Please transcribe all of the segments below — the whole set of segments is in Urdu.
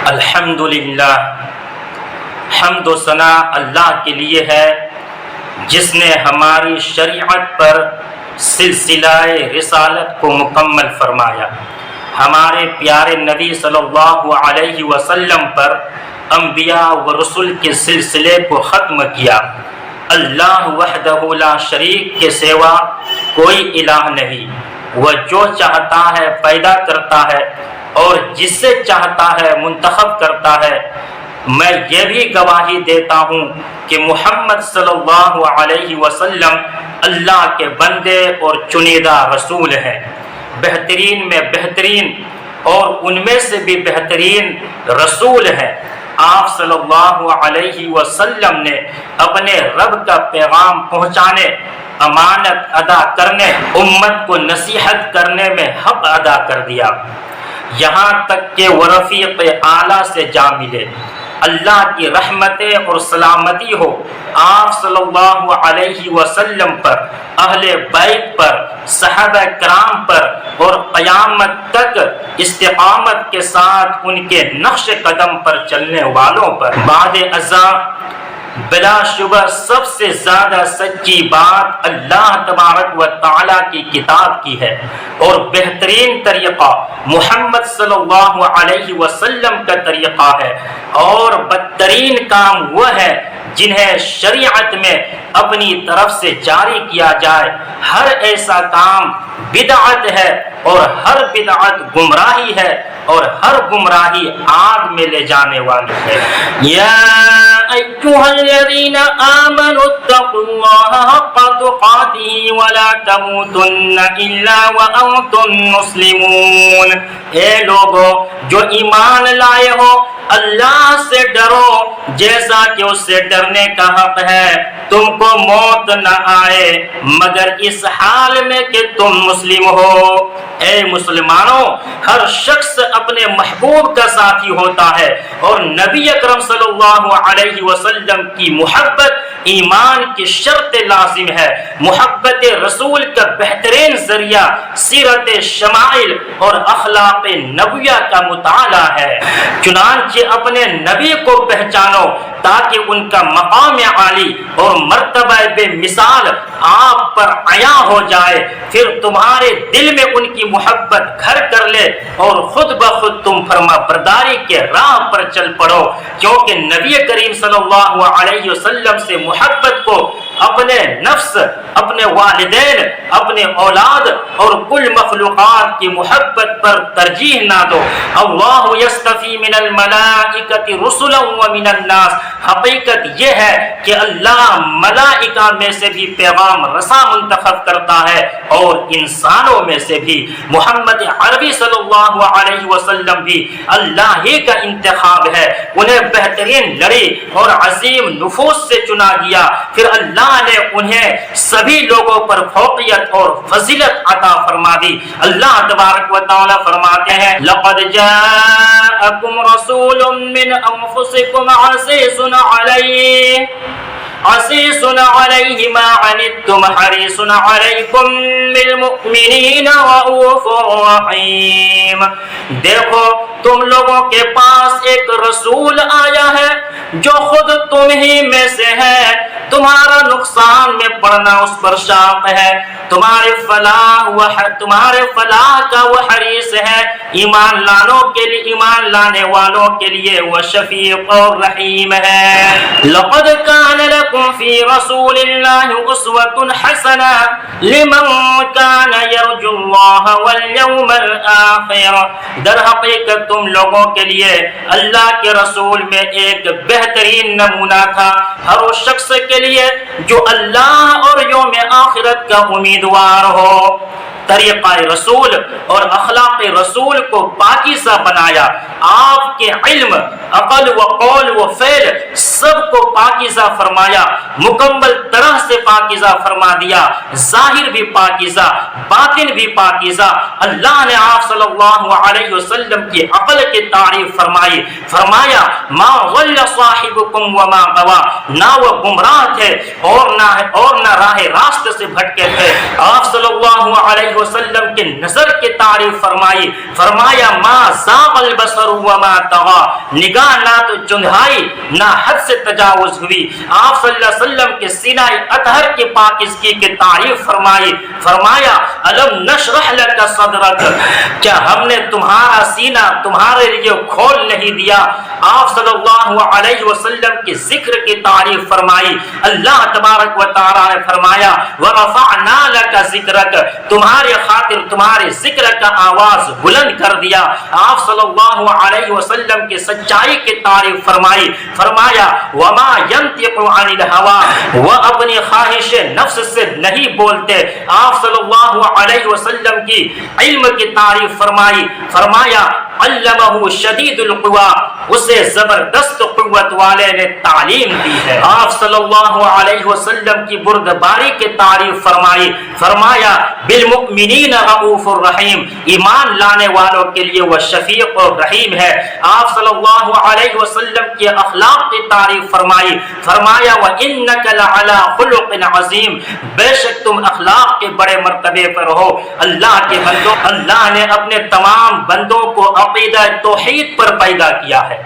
الحمدللہ، حمد و ثنا اللہ کے لیے ہے جس نے ہماری شریعت پر سلسلہ رسالت کو مکمل فرمایا، ہمارے پیارے نبی صلی اللہ علیہ وسلم پر انبیاء و رسول کے سلسلے کو ختم کیا۔ اللہ وحدہ لا شریک کے سوا کوئی الہ نہیں، وہ جو چاہتا ہے پیدا کرتا ہے اور جس سے چاہتا ہے منتخب کرتا ہے۔ میں یہ بھی گواہی دیتا ہوں کہ محمد صلی اللہ علیہ وسلم اللہ کے بندے اور چنیدہ رسول ہیں، بہترین میں بہترین اور ان میں سے بھی بہترین رسول ہیں۔ آپ صلی اللہ علیہ وسلم نے اپنے رب کا پیغام پہنچانے، امانت ادا کرنے، امت کو نصیحت کرنے میں حق ادا کر دیا، یہاں تک کہ وہ رفیق اعلیٰ سے جا ملے۔ اللہ کی رحمتیں اور سلامتی ہو آپ صلی اللہ علیہ وسلم پر، اہل بیت پر، صحابہ کرام پر اور قیامت تک استقامت کے ساتھ ان کے نقش قدم پر چلنے والوں پر۔ بعد ازاں بلا شبہ سب سے زیادہ سچی بات اللہ تبارک و تعالیٰ کی کتاب کی ہے، اور بہترین طریقہ محمد صلی اللہ علیہ وسلم کا طریقہ ہے، اور بدترین کام وہ ہے جنہیں شریعت میں اپنی طرف سے جاری کیا جائے۔ ہر ایسا کام بدعت ہے اور ہر بدعت گمراہی ہے، اور ہر گمراہی آگ میں لے جانے والی ہے۔ یا ایھا الذین آمنوا اتقوا اللہ حق تقاتہ ولا تموتن الا وانتم مسلمون۔ اے لوگو جو ایمان لائے ہو، اللہ سے ڈرو جیسا کہ اس سے ڈرنے کا حق ہے، تم کو موت نہ آئے مگر اس حال میں کہ تم مسلم ہو۔ اے مسلمانوں، ہر شخص اپنے محبوب کا ساتھی ہوتا ہے، اور نبی اکرم صلی اللہ علیہ وسلم کی محبت ایمان کی شرط لازم ہے۔ محبت رسول کا بہترین ذریعہ سیرت شمائل اور اخلاق نبویہ کا مطالعہ ہے۔ چنانچہ اپنے نبی کو پہچانو تاکہ ان کا مقام عالی اور مرتبہ بے مثال آپ پر عیاں ہو جائے، پھر تمہارے دل میں ان کی محبت گھر کر لے اور خود بخود تم فرما برداری کے راہ پر چل پڑو، کیونکہ نبی کریم صلی اللہ علیہ وسلم سے محبت کو اپنے نفس، اپنے والدین، اپنے اولاد اور کل مخلوقات کی محبت پر ترجیح نہ دو۔ اللہ یصطفی من الملائکۃ رسلا ومن الناس، حقیقت یہ ہے کہ اللہ ملائکہ میں سے بھی پیغام رساں منتخب کرتا ہے اور انسانوں میں سے بھی۔ محمد عربی صلی اللہ علیہ وسلم بھی اللہ ہی کا انتخاب ہے، انہیں بہترین لڑی اور عظیم نفوس سے چنا گیا، پھر اللہ نے انہیں سبھی لوگوں پر فوقیت اور فضیلت عطا فرما دی۔ اللہ تبارک و تعالی فرماتے ہیں لقد جاءکم رسول من انفسکم عزیز علیہ ما عنتم حریص علیکم بالمؤمنین رؤوف رحیم۔ دیکھو تم لوگوں کے پاس ایک رسول آیا ہے جو خود تم ہی میں سے ہے، تمہارا نقصان میں پڑنا اس پر شاق ہے، تمہارے فلاح کا وہ حریص ہے، ایمان لانے والوں کے لیے وہ شفیق اور رحیم ہے۔ لقد کان لکم فی رسول اللہ اسوۃ حسنہ لمن کان یرجو اللہ والیوم الآخر۔ در حقیقت تم لوگوں کے لیے اللہ کے رسول میں ایک بہترین نمونہ تھا، ہر اس شخص کے لیے جو اللہ اور یوم آخرت کا امیدوار ہو۔ طریقہ رسول اور اخلاق رسول کو پاکیزہ بنایا، آپ کے علم، عقل و قول و فعل سب کو پاکیزہ فرمایا، مکمل طرح سے پاکیزہ فرما دیا، ظاہر بھی پاکیزہ، باطن بھی پاکیزہ۔ اللہ نے آپ صلی اللہ علیہ وسلم کی عقل کی تعریف فرمائی، فرمایا ما ضل صاحبکم وما غوا، نہ وہ گمراہ تھے اور نہ راہ راست سے بھٹکے تھے۔ آپ صلی اللہ علیہ وسلم کے نظر کی تعریف فرمائی، فرمایا ما زاغ البصر وما طغى, نگاہ نہ تو چندھائی نہ حد سے تجاوز ہوئی. آپ صلی اللہ علیہ وسلم کے سینہ اطہر کی پاکیزگی کی تعریف فرمائی. فرمایا الم نشرح لک صدرک, کیا ہم نے تمہارا سینہ تمہارے لیے کھول نہیں دیا. آپ صلی اللہ علیہ وسلم کے ذکر کی تعریف فرمائی. اللہ تبارک و تعالی نے فرمایا ورفعنا لک ذکرک, تمہارے خاطر تمہارے ذکر کا آواز بلند کر دیا. آپ صلی اللہ علیہ وسلم کی سچائی کی تعریف فرمائی. فرمایا وما ينطق عن الهوى, وہ اپنی خواہش نفس سے نہیں بولتے. آپ صلی اللہ علیہ وسلم کی علم کی تعریف فرمائی. فرمایا علمہ شدید القوی, اسے زبردست قوت والے نے تعلیم دی ہے. آپ صلی اللہ علیہ وسلم کی بردباری کی تعریف فرمائی. فرمایا بالمؤمنین رؤوف الرحیم, ایمان لانے والوں کے لیے وہ شفیق اور رحیم ہے. آپ صلی اللہ علیہ وسلم کے اخلاق کی تعریف فرمائی. فرمایا وانک لعلی خلق عظیم, بے شک تم اخلاق کے بڑے مرتبے پر ہو. اللہ کے بندوں, اللہ نے اپنے تمام بندوں کو عقیدہ توحید پر پیدا کیا ہے.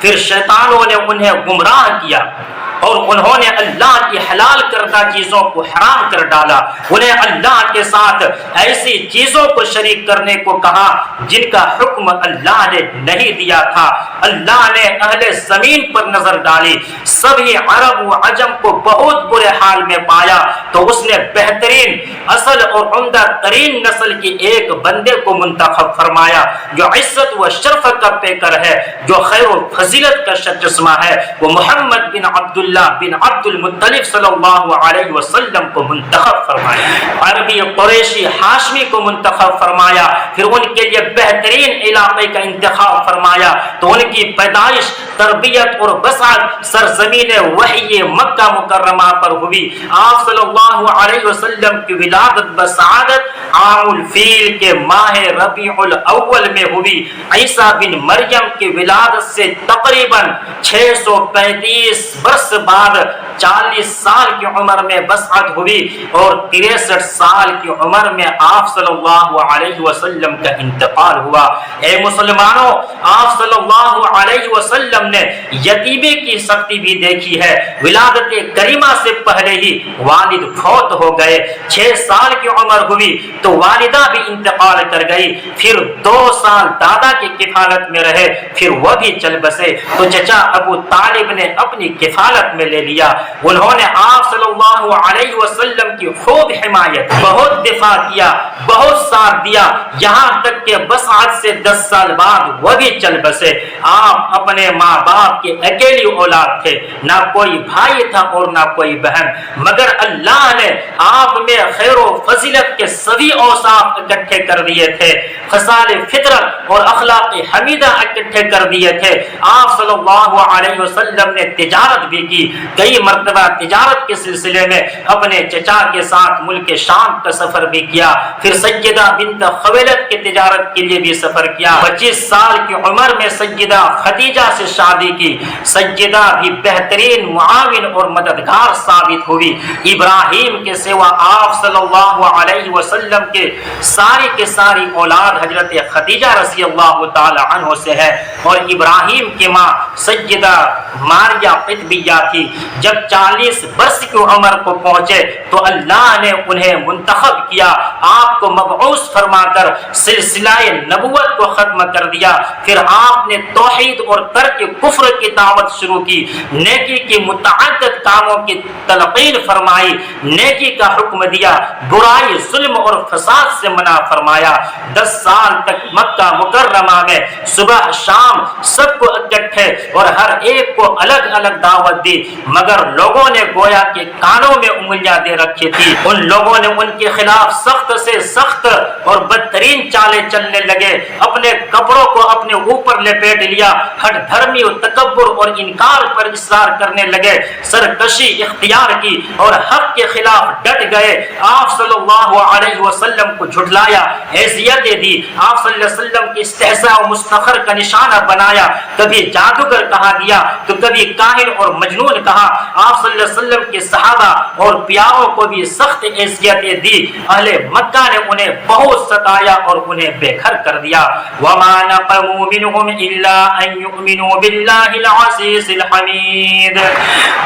پھر شیطانوں نے انہیں گمراہ کیا اور انہوں نے اللہ کی حلال کردہ چیزوں کو حرام کر ڈالا. انہیں اللہ کے ساتھ ایسی چیزوں کو شریک کرنے کو کہا جن کا حکم اللہ نے نہیں دیا تھا. اللہ نے اہل زمین پر نظر ڈالی, سبھی عرب و عجم کو بہت برے حال میں پایا, تو اس نے بہترین اصل اور عمدہ ترین نسل کی ایک بندے کو منتخب فرمایا جو عزت و شرف کا پیکر ہے, جو خیر و فضیلت کا شجسمہ ہے. وہ محمد بن عبداللہ بن عبد المطلب صلی اللہ علیہ وسلم کو منتخب فرمایا. عربی قریشی ہاشمی کو منتخب فرمایا. پھر ان کے لیے بہترین علاقے کا انتخاب فرمایا, تو ان کی پیدائش, تربیت اور بسعت سرزمین وحی مکہ مکرمہ پر ہوئی. آپ صلی اللہ علیہ وسلم کی ولادت بسعادت عام الفیل کے ماہ ربیع الاول میں ہوئی. عیسیٰ بن مریم کی ولادت سے تقریباً 635 برس بعد 40 سال کی عمر میں بسعت ہوئی اور 63 سال کی عمر میں آپ صلی اللہ علیہ وسلم کا انتقال ہوا. اے مسلمانوں, آپ صلی اللہ علیہ وسلم نے یتیمی کی سختی بھی دیکھی ہے. ولادت کریمہ سے پہلے ہی والد فوت ہو گئے. 6 سال کی عمر ہوئی تو والدہ بھی انتقال کر گئی. پھر 2 سال دادا کی کفالت میں رہے, پھر وہ بھی چل بسے, تو چچا ابو طالب نے اپنی کفالت میں لے لیا. انہوں نے آپ صلی اللہ علیہ وسلم کی خوب حمایت, بہت دفاع کیا, بہت ساتھ دیا, یہاں تک کہ بسعت سے 10 سال بعد وہ بھی چل بسے. آپ اپنے ماں باپ کے اکیلی اولاد تھے, نہ کوئی بھائی تھا اور نہ کوئی بہن, مگر اللہ نے آپ میں خیر و فضیلت کے سبھی اوصاف اکٹھے کر دیے تھے. خصال فطرت اور اخلاق حمیدہ اکٹھے کر دیے تھے. آپ صلی اللہ علیہ وسلم نے تجارت بھی کی. کئی مرتبہ تجارت کے سلسلے میں اپنے چچا کے ساتھ ملک شام کا سفر بھی کیا. پھر سیدہ بنت خویلد کی تجارت کے لیے بھی سفر کیا. 25 سال کی عمر میں سیدہ خدیجہ سے شادی کی. سیدہ بھی بہترین معاون اور مددگار ثابت ہوئی. ابراہیم کے سوا آپ صلی اللہ علیہ وسلم کے ساری اولاد حضرت خدیجہ رضی اللہ تعالی عنہ سے ہے, اور ابراہیم کی ماں سیدہ ماریا قطبیہ تھی. جب 40 برس کی عمر کو پہنچے تو اللہ نے انہیں منتخب کیا, آپ کو مبعوث فرما کر سلسلہ نبوت کو ختم کر دیا. پھر آپ نے توحید اور ترک کفر کی دعوت شروع کی, نیکی کی متعدد کاموں کی تلقین فرمائی, نیکی کا حکم دیا, برائی ظلم اور فساد سے منع فرمایا. 10 سال تک مکہ مکرمہ میں صبح شام سب کو اکٹھے اور ہر ایک کو الگ الگ دعوت دی, مگر لوگوں نے گویا کہ کانوں میں انگلیاں دے رکھی تھی. ان لوگوں نے ان کے خلاف سخت سے سخت اور بدترین چالیں چلنے لگے. اپنے کپڑوں کو اپنے اوپر لپیٹ لیا, ہٹ دھرمی اور تکبر اور انکار پر اصرار کرنے لگے, سرکشی اختیار کی اور حق کے خلاف ڈٹ گئے. آپ صلی اللہ علیہ وسلم کو جھٹلایا, حیثیتیں دی, آپ صلی اللہ علیہ وسلم کی استہزاء و مستخر کا نشانہ بنایا. کبھی جادوگر کہا گیا تو کبھی کاہن اور مجنون کہا۔ آپ صلی اللہ علیہ وسلم کے صحابہ اور پیاروں کو بھی سخت اذیتیں دی۔ اہل مکہ نے انہیں بہت ستایا اور انہیں بے گھر کر دیا۔ وما نقموا منهم الا ان يؤمنوا بالله العزيز الحمید۔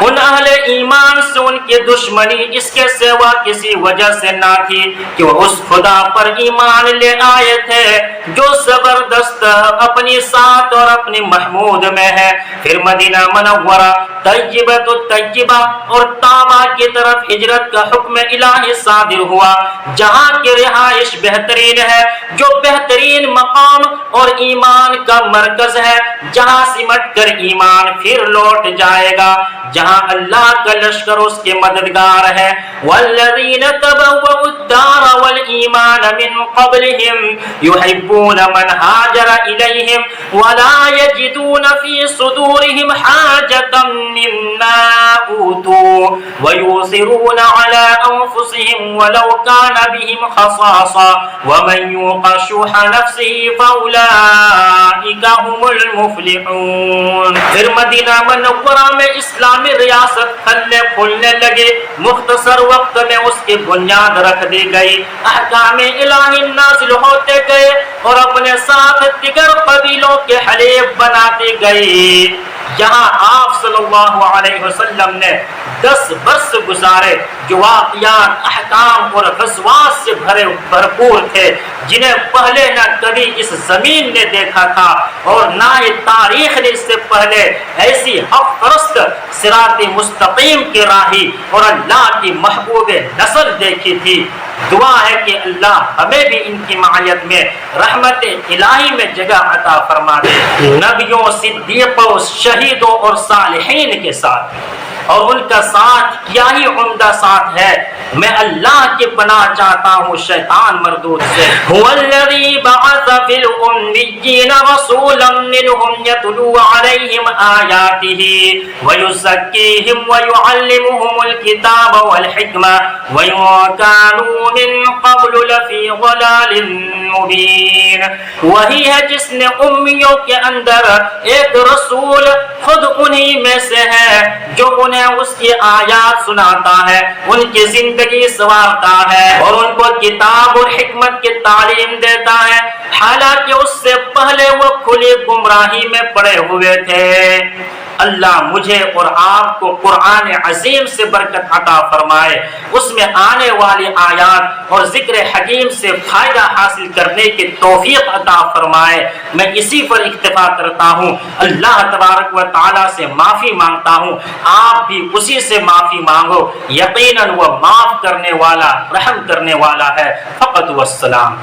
ان اہل ایمان سے ان کی دشمنی اس کے سوا کسی وجہ سے نہ تھی کہ وہ اس خدا پر ایمان لے آئے تھے جو زبردست اپنی ساتھ اور اپنی محمود میں ہے۔ پھر مدینہ منورہ، طیبۃ الطیبہ اور طابہ کی طرف ہجرت کا حکم الہی صادر ہوا، جہاں کی رہائش بہترین ہے، جو بہترین مقام اور ایمان کا مرکز ہے، جہاں سمٹ کر ایمان پھر لوٹ جائے گا، جہاں اللہ کا لشکر اس کے مددگار ہے۔ والذین تبوؤا الدار والایمان من قبلهم يحبون من هاجر الیہم ولا یجدون فی صدورهم حاجة مما اوتوا ویؤثرون علی انفسهم ولو كان بهم خصاصة ومن یوق شح نفسه فاولئک هم المفلحون۔ پھر مدینہ منورہ میں اسلامی ریاست پھلنے پھولنے لگے، مختصر وقت میں اس کی بنیاد رکھ دی گئی، احکام الہی نازل ہوتے گئے اور اپنے ساتھ دیگر قبیلوں کے حلیف بناتے گئے۔ یہاں آپ صلی اللہ علیہ وسلم نے 10 برس گزارے جو واقعات، احکام اور غزوات سے بھرپور تھے، جنہیں پہلے نہ کبھی اس زمین نے دیکھا تھا اور نہ ہی تاریخ نے اس سے پہلے ایسی حق پرست صراط مستقیم کے راہی اور اللہ کی محبوب نسل دیکھی تھی۔ دعا ہے کہ اللہ ہمیں بھی ان کی معیت میں رحمت الہی میں جگہ عطا فرما دے، نبیوں، صدیقوں، شہیدوں اور صالحین کے ساتھ، اور ان کا ساتھ کیا ہی عمدہ ساتھ ہے۔ میں اللہ کی پناہ چاہتا ہوں شیطان مردود سے۔ هو الذی بعث فی الأمیین رسولا منهم یتلو علیہم آیاتہ ویزکیہم ویعلمہم الکتاب والحکمہ وَإِن كَانُوا مِن قَبْلُ لَفِي ضَلَالٍ مُبِينٍ۔ وہی ہے جس نے امیوں کے اندر ایک رسول خود انہی میں سے ہے جو انہیں اس کی آیات سناتا ہے، ان کی زندگی سنوارتا ہے اور ان کو کتاب اور حکمت کی تعلیم دیتا ہے، حالانکہ اس سے پہلے وہ کھلی گمراہی میں پڑے ہوئے تھے۔ اللہ مجھے اور آپ کو قرآن عظیم سے برکت عطا فرمائے، اس میں آنے والی آیات اور ذکر حکیم سے فائدہ حاصل کرنے کی توفیق عطا فرمائے۔ میں اسی پر اکتفا کرتا ہوں، اللہ تبارک و تعالیٰ سے معافی مانگتا ہوں، آپ بھی اسی سے معافی مانگو، یقیناً وہ معاف کرنے والا، رحم کرنے والا ہے۔ فقط والسلام۔